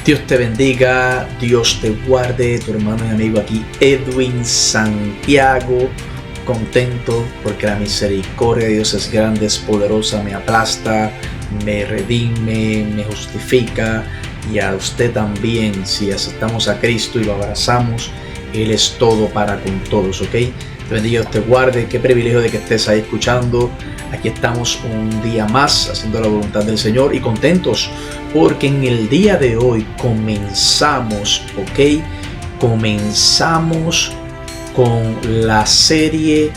Dios te bendiga, Dios te guarde, tu hermano y amigo aquí, Edwin Santiago, contento porque la misericordia de Dios es grande, es poderosa, me aplasta, me redime, me justifica, y a usted también, si aceptamos a Cristo y lo abrazamos, Él es todo para con todos, ¿ok? Te bendiga, Dios te guarde, qué privilegio de que estés ahí escuchando. Aquí estamos un día más haciendo la voluntad del Señor y contentos porque en el día de hoy comenzamos, ¿ok? Comenzamos con la serie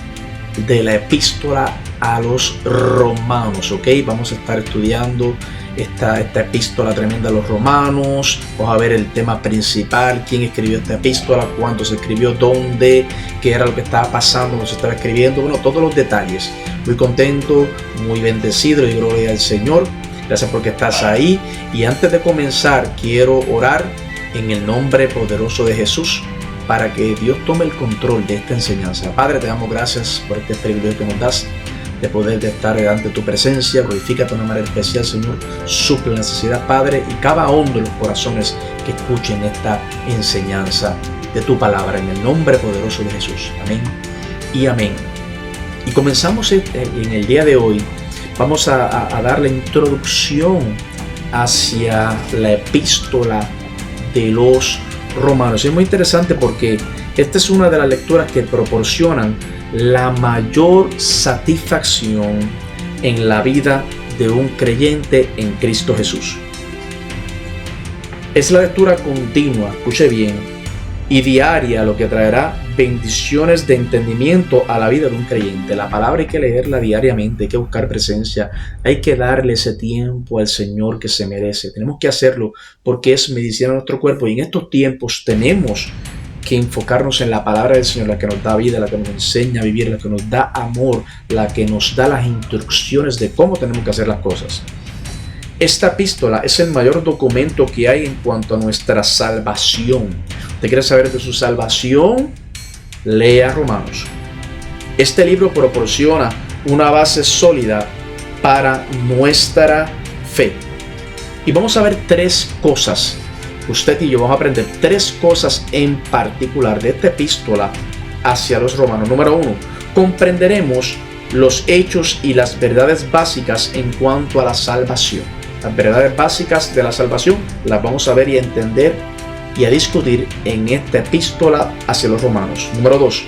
de la epístola a los romanos, ¿ok? Vamos a estar estudiando esta epístola tremenda a los romanos. Vamos a ver el tema principal, quién escribió esta epístola, cuándo se escribió, dónde, qué era lo que estaba pasando cuando se estaba escribiendo, bueno, todos los detalles. Muy contento, muy bendecido y gloria al Señor. Gracias porque estás ahí. Y antes de comenzar, quiero orar en el nombre poderoso de Jesús para que Dios tome el control de esta enseñanza. Padre, te damos gracias por este privilegio que nos das de poder estar ante tu presencia. Glorifícate de una manera especial, Señor. Suple la necesidad, Padre, y cava hondo en los corazones que escuchen esta enseñanza de tu palabra, en el nombre poderoso de Jesús. Amén y amén. Y comenzamos en el día de hoy. Vamos a dar la introducción hacia la epístola de los romanos. Es muy interesante porque esta es una de las lecturas que proporcionan la mayor satisfacción en la vida de un creyente en Cristo Jesús. Es la lectura continua, escuche bien, y diaria, lo que traerá bendiciones de entendimiento a la vida de un creyente. La palabra hay que leerla diariamente, hay que buscar presencia, hay que darle ese tiempo al Señor que se merece. Tenemos que hacerlo porque es medicina a nuestro cuerpo, y en estos tiempos tenemos que enfocarnos en la palabra del Señor, la que nos da vida, la que nos enseña a vivir, la que nos da amor, la que nos da las instrucciones de cómo tenemos que hacer las cosas. Esta epístola es el mayor documento que hay en cuanto a nuestra salvación. ¿Usted quiere saber de su salvación? Lea Romanos. Este libro proporciona una base sólida para nuestra fe. Y vamos a ver tres cosas. Usted y yo vamos a aprender tres cosas en particular de esta epístola hacia los romanos. Número uno, comprenderemos los hechos y las verdades básicas en cuanto a la salvación. Las verdades básicas de la salvación las vamos a ver y a entender y a discutir en esta epístola hacia los romanos. Número 2,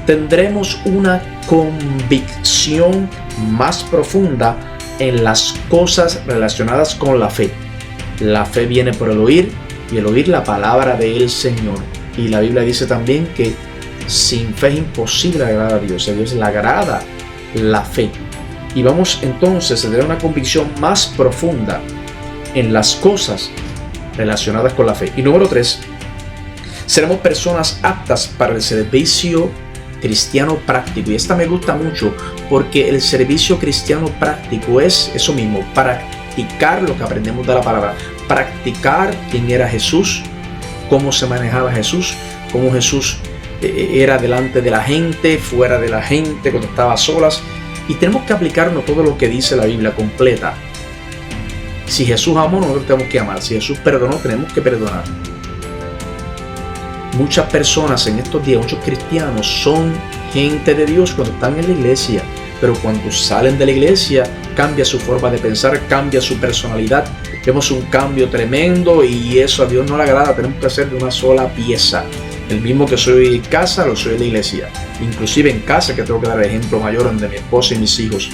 tendremos una convicción más profunda en las cosas relacionadas con la fe. La fe viene por el oír, y el oír la palabra del Señor. Y la Biblia dice también que sin fe es imposible agradar a Dios. A Dios le agrada la fe. Y vamos entonces a tener una convicción más profunda en las cosas relacionadas con la fe. Y número 3, seremos personas aptas para el servicio cristiano práctico. Y esta me gusta mucho porque el servicio cristiano práctico es eso mismo, practicar lo que aprendemos de la palabra, practicar quién era Jesús, cómo se manejaba Jesús, cómo Jesús era delante de la gente, fuera de la gente, cuando estaba a solas. Y tenemos que aplicarnos todo lo que dice la Biblia completa. Si Jesús amó, nosotros tenemos que amar. Si Jesús perdonó, tenemos que perdonar. Muchas personas en estos días, muchos cristianos, son gente de Dios cuando están en la iglesia, pero cuando salen de la iglesia cambia su forma de pensar, cambia su personalidad. Vemos un cambio tremendo y eso a Dios no le agrada. Tenemos que hacer de una sola pieza. El mismo que soy en casa, lo soy en la iglesia. Inclusive en casa, que tengo que dar el ejemplo mayor de mi esposa y mis hijos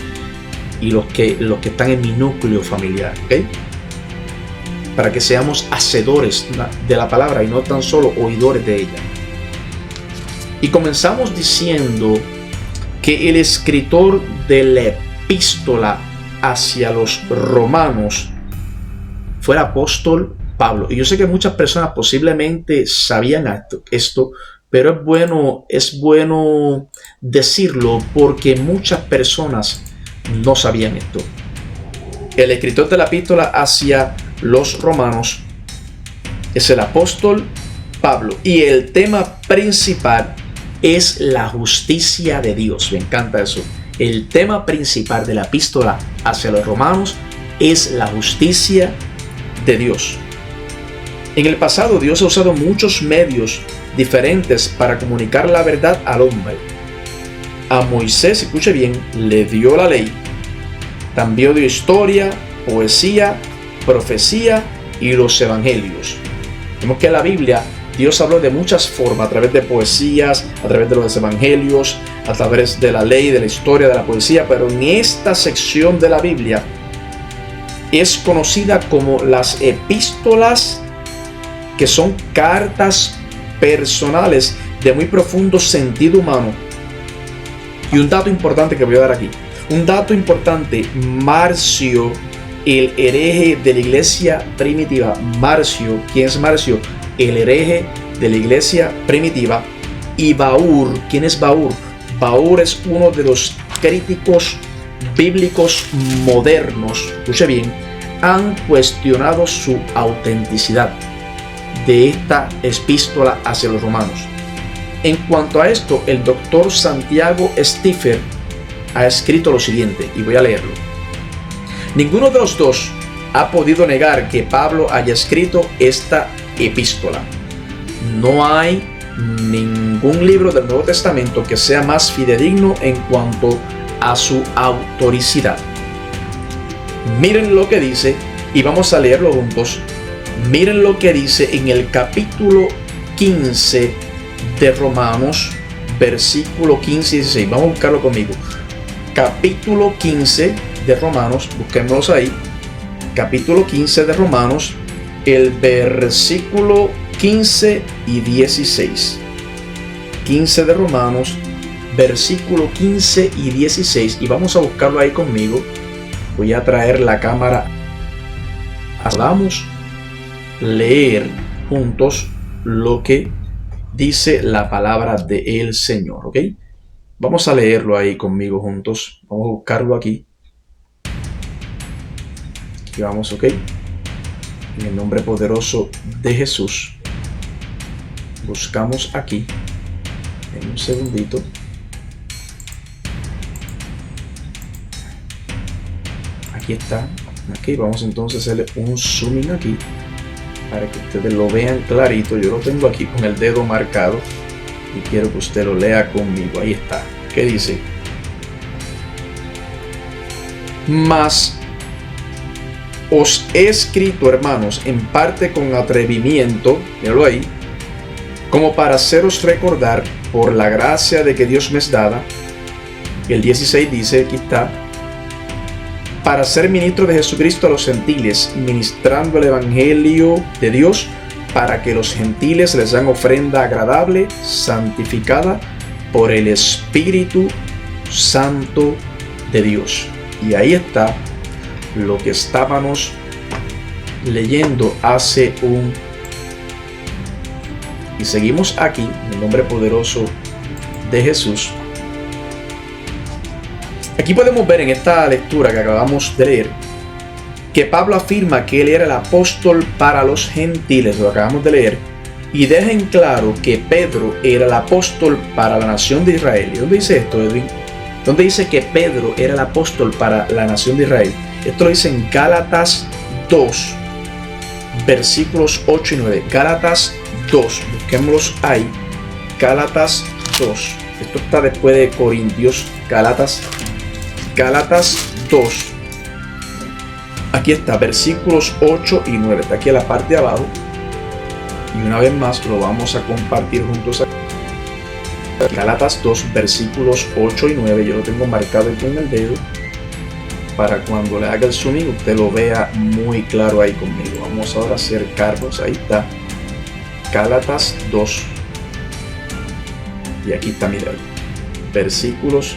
y los que están en mi núcleo familiar, ¿ok? Para que seamos hacedores de la palabra y no tan solo oidores de ella. Y comenzamos diciendo que el escritor de la epístola hacia los romanos fue el apóstol Pablo. Y yo sé que muchas personas posiblemente sabían esto, pero es bueno decirlo porque muchas personas no sabían esto. El escritor de la epístola hacia los romanos es el apóstol Pablo. Y el tema principal es la justicia de Dios. Me encanta eso. El tema principal de la epístola hacia los romanos es la justicia de Dios. En el pasado Dios ha usado muchos medios diferentes para comunicar la verdad al hombre. A Moisés, escuche bien, le dio la ley. También dio historia, poesía, profecía y los evangelios. Vemos que en la Biblia Dios habló de muchas formas, a través de poesías, a través de los evangelios, a través de la ley, de la historia, de la poesía, pero en esta sección de la Biblia es conocida como las epístolas, que son cartas personales de muy profundo sentido humano. Y un dato importante que voy a dar aquí. Un dato importante, Marcio, el hereje de la iglesia primitiva. Marcio, ¿quién es Marcio? El hereje de la iglesia primitiva. Y Baur, ¿quién es Baur? Baur es uno de los críticos bíblicos modernos, escuche bien, han cuestionado su autenticidad de esta epístola hacia los romanos. En cuanto a esto, el doctor Santiago Stiffer ha escrito lo siguiente, y voy a leerlo. Ninguno de los dos ha podido negar que Pablo haya escrito esta epístola. No hay ningún libro del Nuevo Testamento que sea más fidedigno en cuanto a su autoricidad. Miren lo que dice, y vamos a leerlo juntos. Miren lo que dice en el capítulo 15 de Romanos, versículo 15 y 16. Vamos a buscarlo conmigo. Capítulo 15 de Romanos, busquémoslos ahí. Capítulo 15 de Romanos, el versículo 15 y 16. 15 de Romanos, versículo 15 y 16. Y vamos a buscarlo ahí conmigo. Voy a traer la cámara. Vamos a leer juntos lo que dice la palabra del Señor, ¿ok? Vamos a leerlo ahí conmigo juntos. Vamos a buscarlo aquí. Y vamos, ¿ok? En el nombre poderoso de Jesús. Buscamos aquí. En un segundito. Aquí está. Aquí vamos entonces a hacerle un zooming aquí para que ustedes lo vean clarito. Yo lo tengo aquí con el dedo marcado y quiero que usted lo lea conmigo. Ahí está. ¿Qué dice? Mas os he escrito, hermanos, en parte con atrevimiento, míralo ahí, como para haceros recordar por la gracia de que Dios me es dada. El 16 dice, aquí está, para ser ministro de Jesucristo a los gentiles, ministrando el evangelio de Dios, para que los gentiles les den ofrenda agradable, santificada por el Espíritu Santo de Dios. Y ahí está lo que estábamos leyendo hace un... Y seguimos aquí, en el nombre poderoso de Jesús. Aquí podemos ver en esta lectura que acabamos de leer que Pablo afirma que él era el apóstol para los gentiles, lo acabamos de leer, y deja en claro que Pedro era el apóstol para la nación de Israel. ¿Y dónde dice esto, Edwin? ¿Dónde dice que Pedro era el apóstol para la nación de Israel? Esto lo dice en Gálatas 2, versículos 8 y 9. Gálatas 2, busquémoslos ahí. Gálatas 2. Esto está después de Corintios. Gálatas 2. Aquí está, versículos 8 y 9. Está aquí en la parte de abajo. Y una vez más lo vamos a compartir juntos aquí. Gálatas 2, versículos 8 y 9. Yo lo tengo marcado aquí en el dedo, para cuando le haga el zooming usted lo vea muy claro ahí conmigo. Vamos ahora a acercarnos. Ahí está. Gálatas 2. Y aquí está, mira, versículos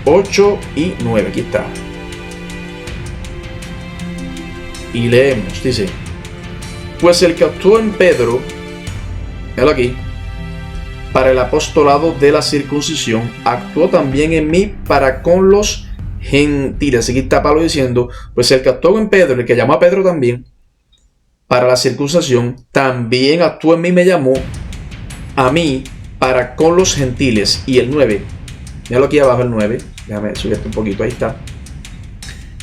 8 y 9. Aquí está. Y leemos, dice: pues el que actuó en Pedro, míralo aquí, para el apostolado de la circuncisión, actuó también en mí para con los gentiles. Aquí está Pablo diciendo, pues el que actuó en Pedro, el que llamó a Pedro también para la circuncisión, también actuó en mí, me llamó a mí para con los gentiles. Y el 9, míralo aquí abajo, el 9, déjame subirte un poquito, ahí está.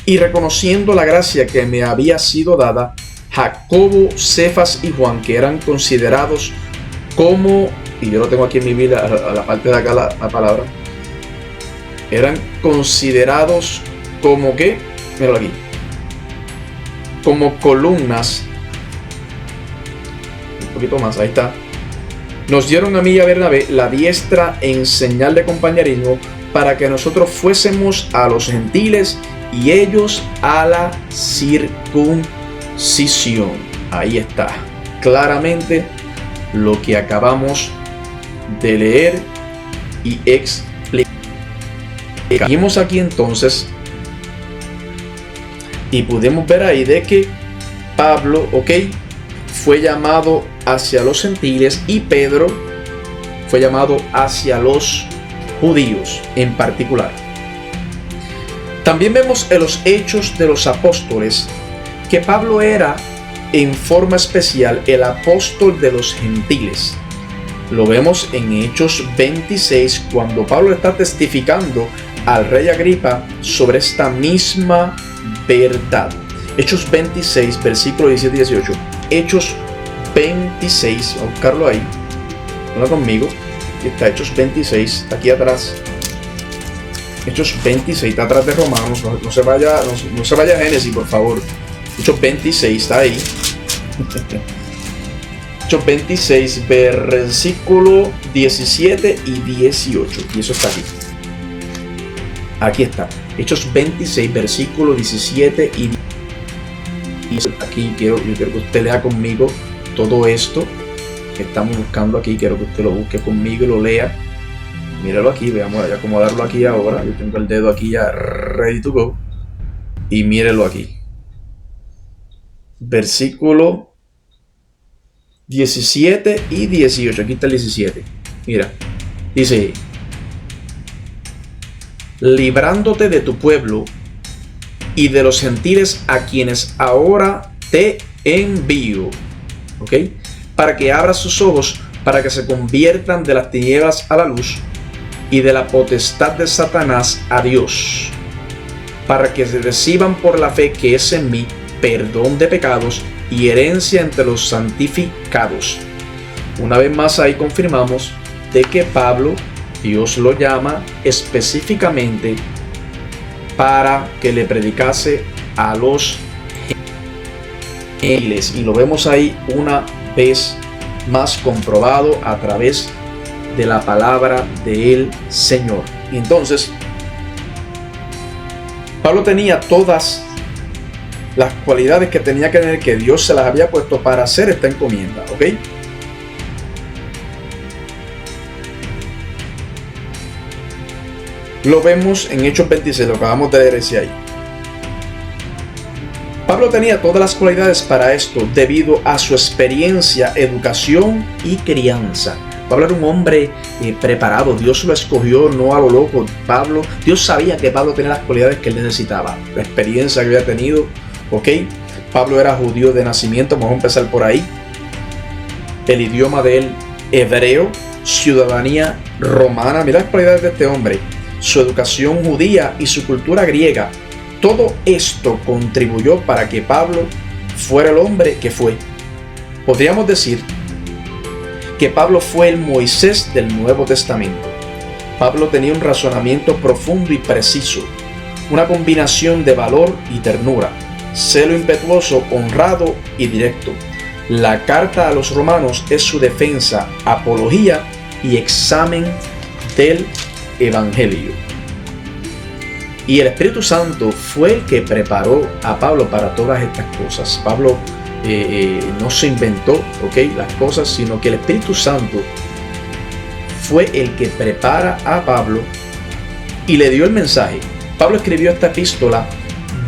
Y reconociendo la gracia que me había sido dada, Jacobo, Cefas y Juan, que eran considerados como, y yo lo tengo aquí en mi Biblia, a la parte de acá la palabra, eran considerados como que, míralo aquí, como columnas, un poquito más, ahí está. Nos dieron a mí y a Bernabé la diestra en señal de compañerismo para que nosotros fuésemos a los gentiles y ellos a la circuncisión. Ahí está, claramente lo que acabamos de leer y explicar. Seguimos aquí entonces y pudimos ver ahí de que Pablo, fue llamado hacia los gentiles y Pedro fue llamado hacia los judíos en particular. También vemos en los Hechos de los Apóstoles que Pablo era en forma especial el apóstol de los gentiles. Lo vemos en Hechos 26 cuando Pablo está testificando al rey Agripa sobre esta misma verdad. Hechos 26, versículo 17 y 18. Hechos 26, vamos a buscarlo ahí. Ponlo conmigo. Aquí está Hechos 26, está aquí atrás. Hechos 26, está atrás de Romanos. No se vaya a Génesis, por favor. Hechos 26, está ahí. Hechos 26, versículo 17 y 18. Y eso está aquí. Aquí está. Hechos 26, versículo 17 y 18. Aquí yo quiero que usted lea conmigo todo esto que estamos buscando aquí. Quiero que usted lo busque conmigo y lo lea. Míralo aquí, veamos a acomodarlo aquí ahora. Yo tengo el dedo aquí ya ready to go. Y mírelo aquí. Versículo 17 y 18. Aquí está el 17. Mira, dice: librándote de tu pueblo y de los gentiles a quienes ahora te envío, para que abras sus ojos, para que se conviertan de las tinieblas a la luz y de la potestad de Satanás a Dios, para que se reciban por la fe que es en mí perdón de pecados y herencia entre los santificados. Una vez más ahí confirmamos de que Pablo, Dios lo llama específicamente para que le predicase a los gentiles, y lo vemos ahí una vez más comprobado a través de la palabra del Señor. Y entonces Pablo tenía todas las cualidades que tenía que tener, que Dios se las había puesto para hacer esta encomienda, Lo vemos en Hechos 26, lo acabamos de leer ese ahí. Pablo tenía todas las cualidades para esto debido a su experiencia, educación y crianza. Pablo era un hombre preparado. Dios lo escogió no a lo loco. Dios sabía que Pablo tenía las cualidades que él necesitaba, la experiencia que había tenido. Pablo era judío de nacimiento, vamos a empezar por ahí. El idioma de él, hebreo, ciudadanía romana. Mira las cualidades de este hombre. Su educación judía y su cultura griega. Todo esto contribuyó para que Pablo fuera el hombre que fue. Podríamos decir que Pablo fue el Moisés del Nuevo Testamento. Pablo tenía un razonamiento profundo y preciso, una combinación de valor y ternura, celo impetuoso, honrado y directo. La carta a los romanos es su defensa, apología y examen del Evangelio. Y el Espíritu Santo fue el que preparó a Pablo para todas estas cosas. Pablo no se inventó las cosas, sino que el Espíritu Santo fue el que prepara a Pablo y le dio el mensaje. Pablo escribió esta epístola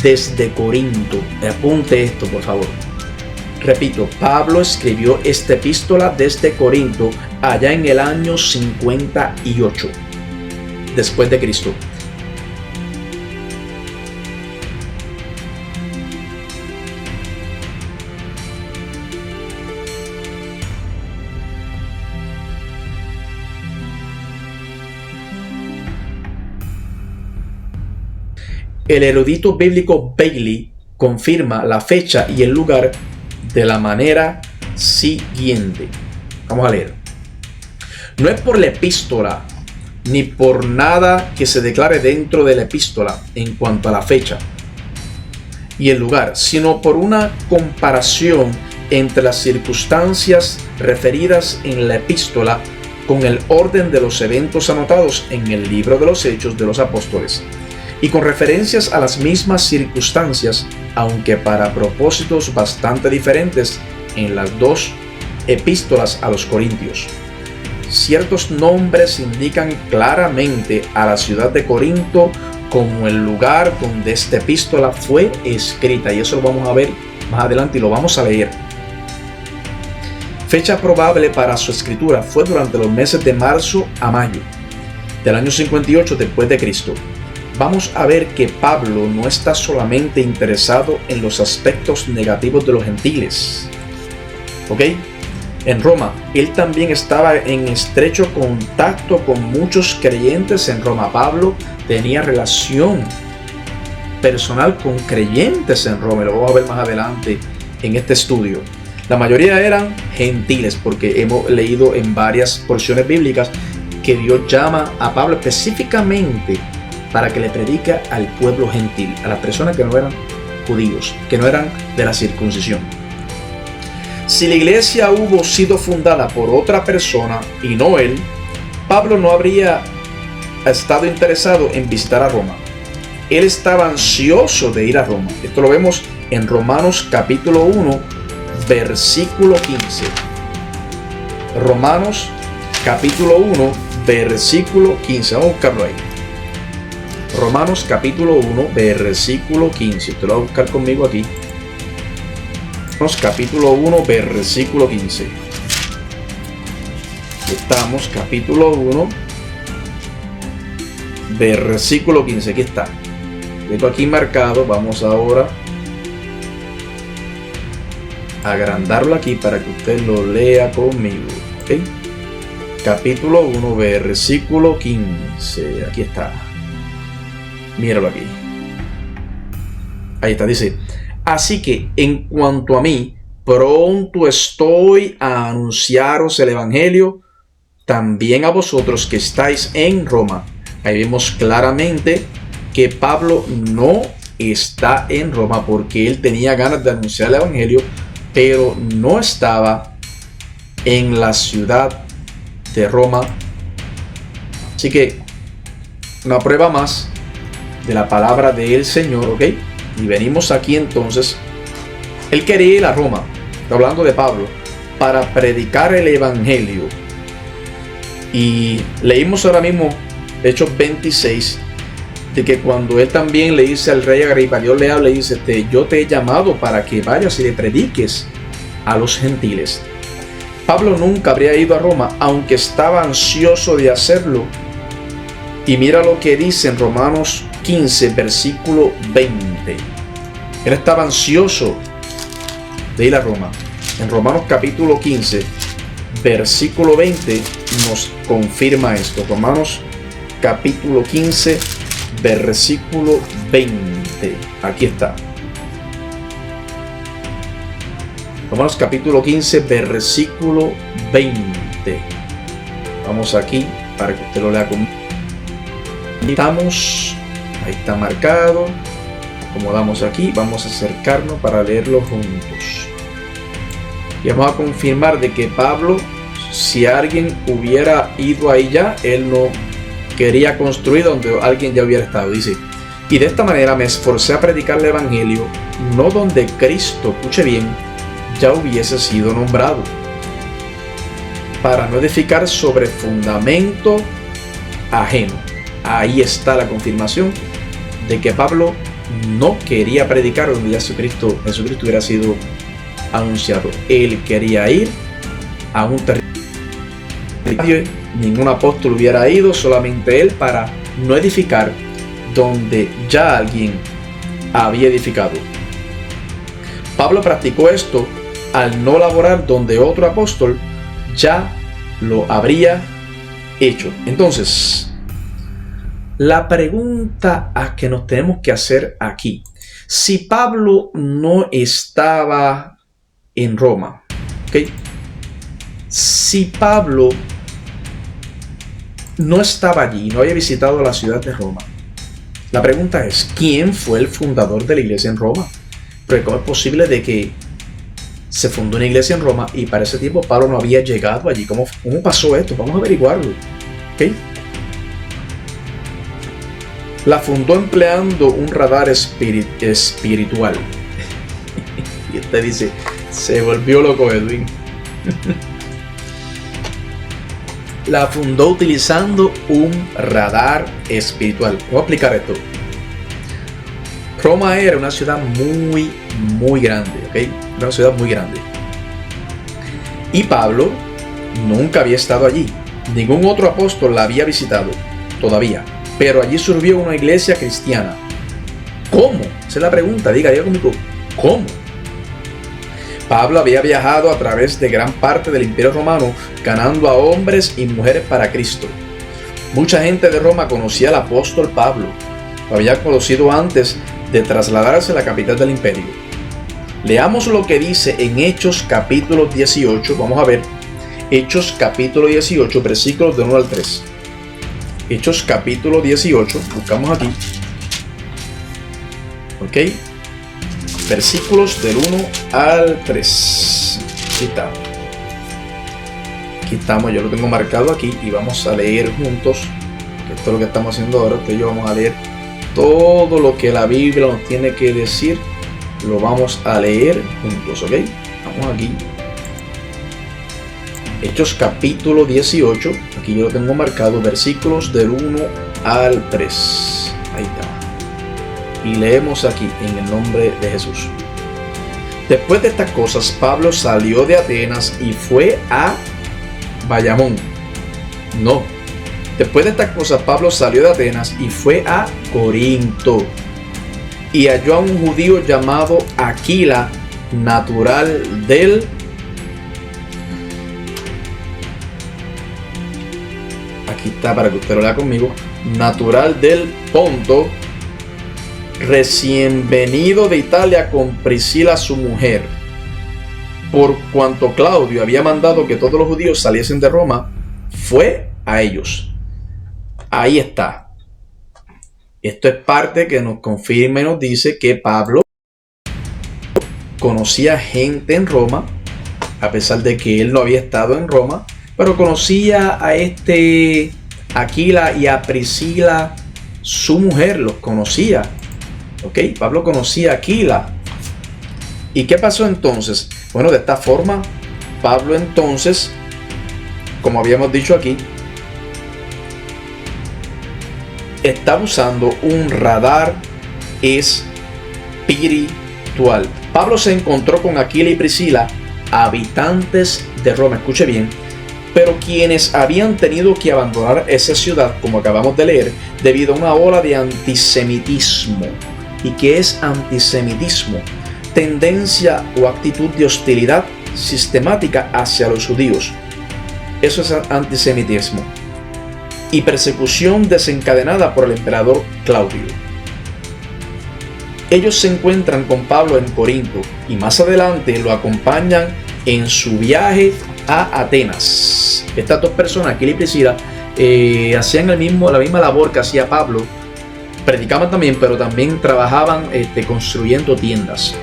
desde Corinto. Apunte esto, por favor. Repito, Pablo escribió esta epístola desde Corinto allá en el año 58 después de Cristo. El erudito bíblico Bailey confirma la fecha y el lugar de la manera siguiente. Vamos a leer. No es por la epístola, ni por nada que se declare dentro de la epístola en cuanto a la fecha y el lugar, sino por una comparación entre las circunstancias referidas en la epístola con el orden de los eventos anotados en el libro de los Hechos de los Apóstoles, y con referencias a las mismas circunstancias, aunque para propósitos bastante diferentes en las dos epístolas a los Corintios. Ciertos nombres indican claramente a la ciudad de Corinto como el lugar donde esta epístola fue escrita, y eso lo vamos a ver más adelante y lo vamos a leer. Fecha probable para su escritura fue durante los meses de marzo a mayo del año 58 después de Cristo. Vamos a ver que Pablo no está solamente interesado en los aspectos negativos de los gentiles, ¿ok? En Roma, él también estaba en estrecho contacto con muchos creyentes en Roma. Pablo tenía relación personal con creyentes en Roma, lo vamos a ver más adelante en este estudio. La mayoría eran gentiles, porque hemos leído en varias porciones bíblicas que Dios llama a Pablo específicamente para que le predique al pueblo gentil, a las personas que no eran judíos, que no eran de la circuncisión. Si la iglesia hubo sido fundada por otra persona y no él, Pablo no habría estado interesado en visitar a Roma. Él estaba ansioso de ir a Roma. Esto lo vemos en Romanos capítulo 1, versículo 15. Romanos capítulo 1, versículo 15. Vamos a buscarlo ahí. Romanos capítulo 1, versículo 15. Te lo voy a buscar conmigo aquí. Romanos capítulo 1, versículo 15. Estamos, capítulo 1, versículo 15. Aquí está. Tengo aquí marcado. Vamos ahora a agrandarlo aquí para que usted lo lea conmigo. ¿Okay? Capítulo 1, versículo 15. Aquí está. Míralo aquí. Ahí está, dice: así que en cuanto a mí, pronto estoy a anunciaros el evangelio también a vosotros que estáis en Roma. Ahí vemos claramente que Pablo no está en Roma porque él tenía ganas de anunciar el evangelio, pero no estaba en la ciudad de Roma. Así que una prueba más de la palabra del Señor, ¿ok? Y venimos aquí entonces. Él quería ir a Roma, hablando de Pablo, para predicar el evangelio. Y leímos ahora mismo Hechos 26, de que cuando él también le dice al rey Agripa, Dios le habla y dice: yo te he llamado para que vayas y le prediques a los gentiles. Pablo nunca habría ido a Roma, aunque estaba ansioso de hacerlo. Y mira lo que dice en Romanos 15, versículo 20. Él estaba ansioso de ir a Roma. En Romanos capítulo 15, versículo 20 nos confirma esto. Romanos capítulo 15, versículo 20. Aquí está. Romanos capítulo 15, versículo 20. Vamos aquí para que usted lo lea conmigo. Estamos, ahí está marcado. Acomodamos aquí, vamos a acercarnos para leerlo juntos. Y vamos a confirmar de que Pablo, si alguien hubiera ido ahí ya, él no quería construir donde alguien ya hubiera estado. Dice: y de esta manera me esforcé a predicar el evangelio, no donde Cristo, escuche bien, ya hubiese sido nombrado, para no edificar sobre fundamento ajeno. Ahí está la confirmación de que Pablo no quería predicar donde ya Jesucristo hubiera sido anunciado. Él quería ir a un territorio, ningún apóstol hubiera ido, solamente él, para no edificar donde ya alguien había edificado. Pablo practicó esto al no laborar donde otro apóstol ya lo habría hecho. Entonces, la pregunta a que nos tenemos que hacer aquí: si Pablo no estaba en Roma. ¿Okay? Si Pablo no estaba allí, no había visitado la ciudad de Roma, la pregunta es, ¿quién fue el fundador de la iglesia en Roma? Porque ¿cómo es posible de que se fundó una iglesia en Roma y para ese tiempo Pablo no había llegado allí? ¿Cómo pasó esto? Vamos a averiguarlo. ¿Okay? La fundó empleando un radar espiritual. Y usted dice, se volvió loco Edwin. La fundó utilizando un radar espiritual. Voy a explicar esto. Roma era una ciudad muy grande, ¿ok? Una ciudad muy grande. Y Pablo nunca había estado allí. Ningún otro apóstol la había visitado todavía. Pero allí surgió una iglesia cristiana. ¿Cómo? Esa es la pregunta. Diga conmigo, ¿cómo? Pablo había viajado a través de gran parte del Imperio Romano, ganando a hombres y mujeres para Cristo. Mucha gente de Roma conocía al apóstol Pablo. Lo había conocido antes de trasladarse a la capital del imperio. Leamos lo que dice en Hechos capítulo 18. Vamos a ver Hechos capítulo 18, versículos del 1 al 3. Hechos capítulo 18, buscamos aquí. Ok. Versículos del 1 al 3. Aquí estamos, yo lo tengo marcado aquí y vamos a leer juntos. Esto es lo que estamos haciendo ahora. Usted y yo vamos a leer todo lo que la Biblia nos tiene que decir. Lo vamos a leer juntos, ¿ok? Vamos aquí. Hechos capítulo 18. Aquí yo lo tengo marcado. Versículos del 1 al 3. Ahí está. Y leemos aquí en el nombre de Jesús. Después de estas cosas, Pablo salió de Atenas y fue a Bayamón. No. Después de estas cosas, Pablo salió de Atenas y fue a Corinto. Y halló a un judío llamado Aquila, natural del... Aquí está para que usted lo lea conmigo. Natural del Ponto, recién venido de Italia con Priscila su mujer. Por cuanto Claudio había mandado que todos los judíos saliesen de Roma, fue a ellos. Ahí está. Esto es parte que nos confirma y nos dice que Pablo conocía gente en Roma, a pesar de que él no había estado en Roma, pero conocía a Aquila y a Priscila su mujer, los conocía. Ok, Pablo conocía a Aquila. ¿Y qué pasó entonces? Bueno, de esta forma, Pablo entonces, como habíamos dicho aquí, estaba usando un radar espiritual. Pablo se encontró con Aquila y Priscila, habitantes de Roma, escuche bien, pero quienes habían tenido que abandonar esa ciudad, como acabamos de leer, debido a una ola de antisemitismo. ¿Y qué es antisemitismo? Tendencia o actitud de hostilidad sistemática hacia los judíos. Eso es antisemitismo. Y persecución desencadenada por el emperador Claudio. Ellos se encuentran con Pablo en Corinto y más adelante lo acompañan en su viaje a Atenas. Estas dos personas, Aquila y Priscila, hacían la misma labor que hacía Pablo. Predicaban también, pero también trabajaban construyendo tiendas.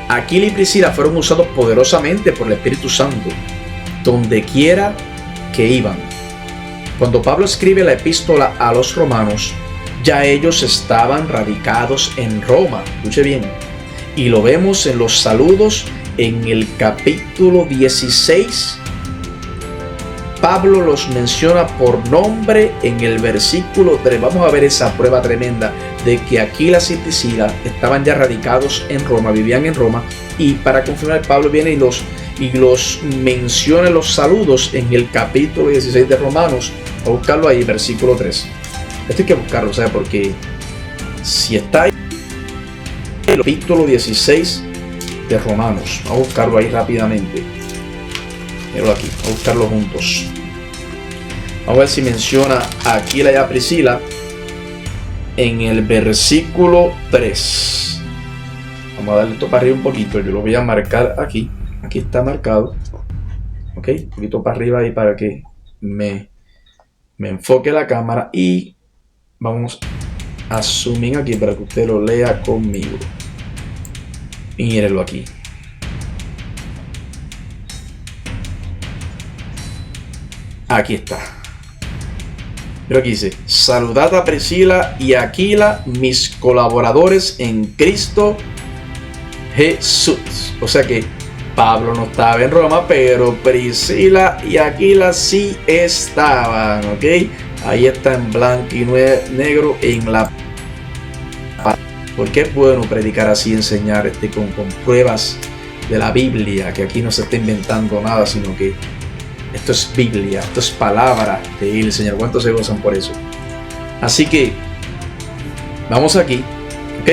Aquila y Priscila fueron usados poderosamente por el Espíritu Santo, donde quiera que iban. Cuando Pablo escribe la epístola a los romanos, ya ellos estaban radicados en Roma. Escuche bien. Y lo vemos en los saludos en el capítulo 16. Pablo los menciona por nombre en el versículo 3. Vamos a ver esa prueba tremenda de que Aquila y Priscila estaban ya radicados en Roma, vivían en Roma. Y para confirmar, Pablo viene y los menciona los saludos en el capítulo 16 de Romanos. A buscarlo ahí, versículo 3. Esto hay que buscarlo, ¿sabe? Porque si está ahí, el capítulo 16 de Romanos. Vamos a buscarlo ahí rápidamente. Míralo aquí, vamos a buscarlo juntos. Vamos a ver si menciona a Aquila y a Priscila en el versículo 3. Vamos a darle esto para arriba un poquito. Yo lo voy a marcar aquí. Aquí está marcado. Ok, un poquito para arriba ahí para que me enfoque la cámara. Y vamos a zoom in aquí para que usted lo lea conmigo. Mírenlo aquí. Aquí está. Pero aquí dice: saludad a Priscila y Aquila, mis colaboradores en Cristo Jesús. O sea que Pablo no estaba en Roma, pero Priscila y Aquila sí estaban, ¿ok? Ahí está en blanco y negro en la... Porque es bueno predicar así, enseñar con pruebas de la Biblia, que aquí no se está inventando nada, sino que esto es Biblia, esto es palabra de Él, Señor. ¿Cuántos se gozan por eso? Así que vamos aquí, ¿ok?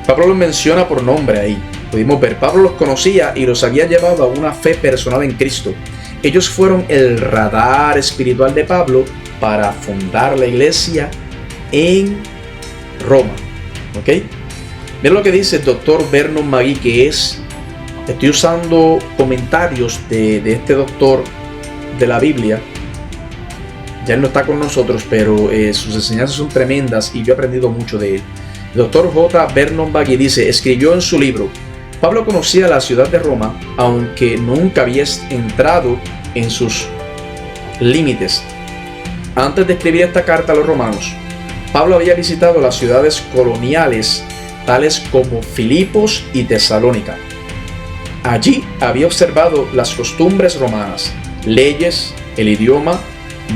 Pablo los menciona por nombre ahí. Pudimos ver, Pablo los conocía y los había llevado a una fe personal en Cristo. Ellos fueron el radar espiritual de Pablo para fundar la iglesia en Roma, ¿ok? Mira lo que dice el doctor Vernon McGee, que es... Estoy usando comentarios de este doctor de la Biblia. Ya él no está con nosotros, pero sus enseñanzas son tremendas y yo he aprendido mucho de él. El doctor J. Vernon McGee dice, escribió en su libro: Pablo conocía la ciudad de Roma, aunque nunca había entrado en sus límites. Antes de escribir esta carta a los romanos, Pablo había visitado las ciudades coloniales, tales como Filipos y Tesalónica. Allí había observado las costumbres romanas, leyes, el idioma,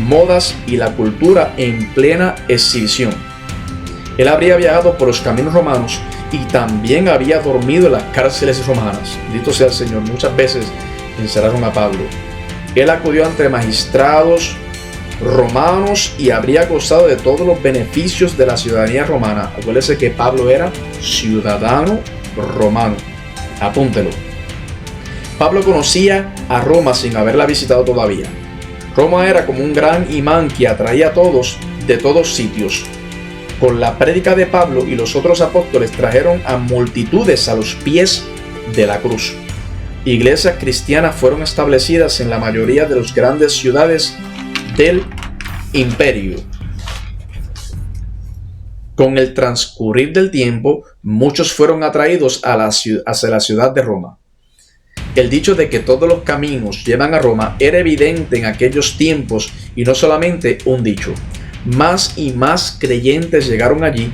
modas y la cultura en plena exhibición. Él habría viajado por los caminos romanos y también había dormido en las cárceles romanas. Bendito sea el Señor. Muchas veces encerraron a Pablo. Él acudió ante magistrados romanos y habría gozado de todos los beneficios de la ciudadanía romana. Acuérdese que Pablo era ciudadano romano. Apúntelo. Pablo conocía a Roma sin haberla visitado todavía. Roma era como un gran imán que atraía a todos de todos sitios. Con la prédica de Pablo y los otros apóstoles trajeron a multitudes a los pies de la cruz. Iglesias cristianas fueron establecidas en la mayoría de las grandes ciudades del imperio. Con el transcurrir del tiempo, muchos fueron atraídos hacia la ciudad de Roma. El dicho de que todos los caminos llevan a Roma era evidente en aquellos tiempos y no solamente un dicho. Más y más creyentes llegaron allí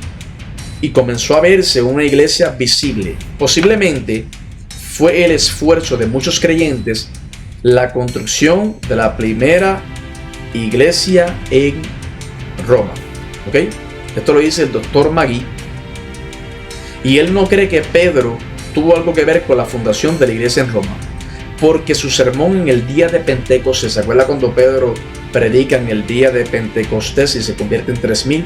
y comenzó a verse una iglesia visible. Posiblemente fue el esfuerzo de muchos creyentes la construcción de la primera iglesia en Roma. ¿Ok? Esto lo dice el doctor McGee. Y él no cree que Pedro tuvo algo que ver con la fundación de la iglesia en Roma, porque su sermón en el día de Pentecostés, ¿se acuerda cuando Pedro predica en el día de Pentecostés y se convierte en 3,000?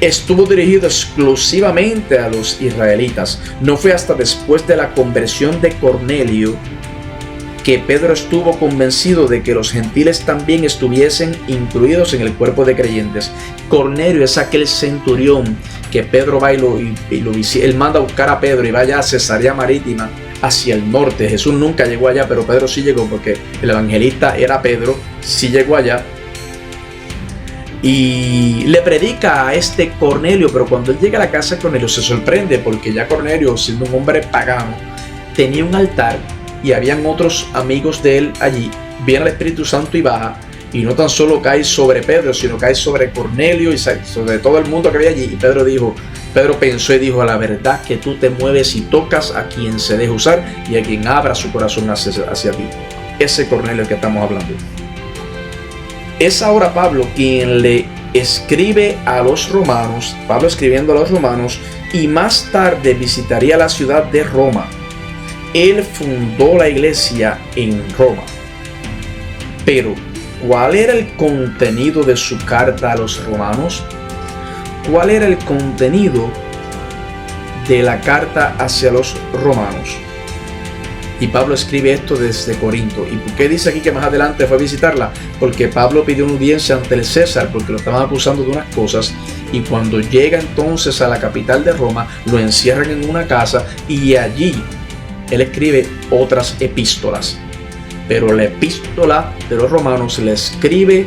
Estuvo dirigido exclusivamente a los israelitas. No fue hasta después de la conversión de Cornelio que Pedro estuvo convencido de que los gentiles también estuviesen incluidos en el cuerpo de creyentes. Cornelio es aquel centurión que Pedro va él manda a buscar a Pedro y vaya a Cesarea Marítima hacia el norte. Jesús nunca llegó allá, pero Pedro sí llegó porque el evangelista era Pedro, sí llegó allá. Y le predica a este Cornelio, pero cuando él llega a la casa de Cornelio se sorprende porque ya Cornelio, siendo un hombre pagano, tenía un altar y habían otros amigos de él allí. Viene el Espíritu Santo y baja, y no tan solo cae sobre Pedro, sino cae sobre Cornelio y sobre todo el mundo que había allí. Y Pedro pensó y dijo: a la verdad que tú te mueves y tocas a quien se deja usar y a quien abra su corazón hacia ti. Ese Cornelio que estamos hablando. Es ahora Pablo quien le escribe a los romanos, Pablo escribiendo a los romanos, y más tarde visitaría la ciudad de Roma. Él fundó la iglesia en Roma. Pero, ¿cuál era el contenido de su carta a los romanos? ¿Cuál era el contenido de la carta hacia los romanos? Y Pablo escribe esto desde Corinto. ¿Y por qué dice aquí que más adelante fue a visitarla? Porque Pablo pidió una audiencia ante el César porque lo estaban acusando de unas cosas. Y cuando llega entonces a la capital de Roma, lo encierran en una casa y allí él escribe otras epístolas. Pero la epístola de los romanos se la escribe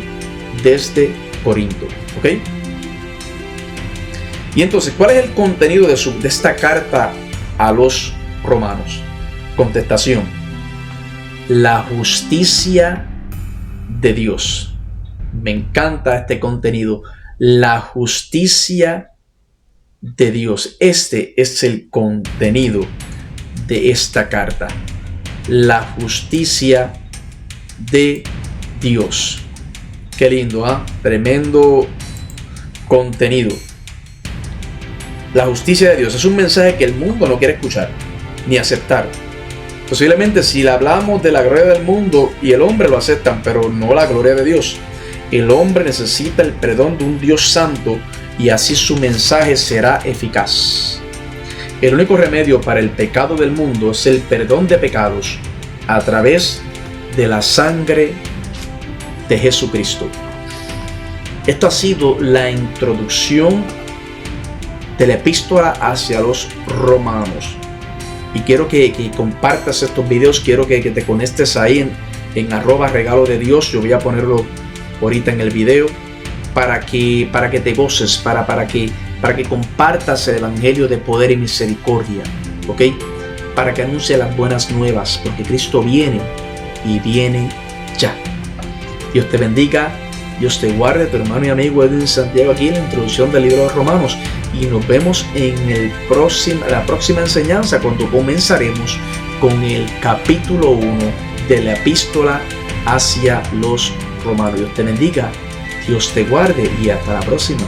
desde Corinto. ¿Ok? Y entonces, ¿cuál es el contenido de esta carta a los romanos? Contestación: la justicia de Dios. Me encanta este contenido. La justicia de Dios. Este es el contenido de esta carta. La justicia de Dios. Qué lindo, ¿ah? Tremendo contenido. La justicia de Dios es un mensaje que el mundo no quiere escuchar ni aceptar. Posiblemente si le hablamos de la gloria del mundo y el hombre lo aceptan, pero no la gloria de Dios. El hombre necesita el perdón de un Dios santo y así su mensaje será eficaz. El único remedio para el pecado del mundo es el perdón de pecados a través de la sangre de Jesucristo. Esto ha sido la introducción de la epístola hacia los romanos. Y quiero que compartas estos videos, quiero que te conectes ahí en @regalo de Dios. Yo voy a ponerlo ahorita en el video para que te goces, para que compartas el evangelio de poder y misericordia, ¿ok? Para que anuncie las buenas nuevas, porque Cristo viene y viene ya. Dios te bendiga, Dios te guarde, tu hermano y amigo Edwin Santiago aquí en la introducción del libro de los Romanos. Y nos vemos en la próxima enseñanza, cuando comenzaremos con el capítulo 1 de la epístola hacia los romanos. Dios te bendiga, Dios te guarde y hasta la próxima.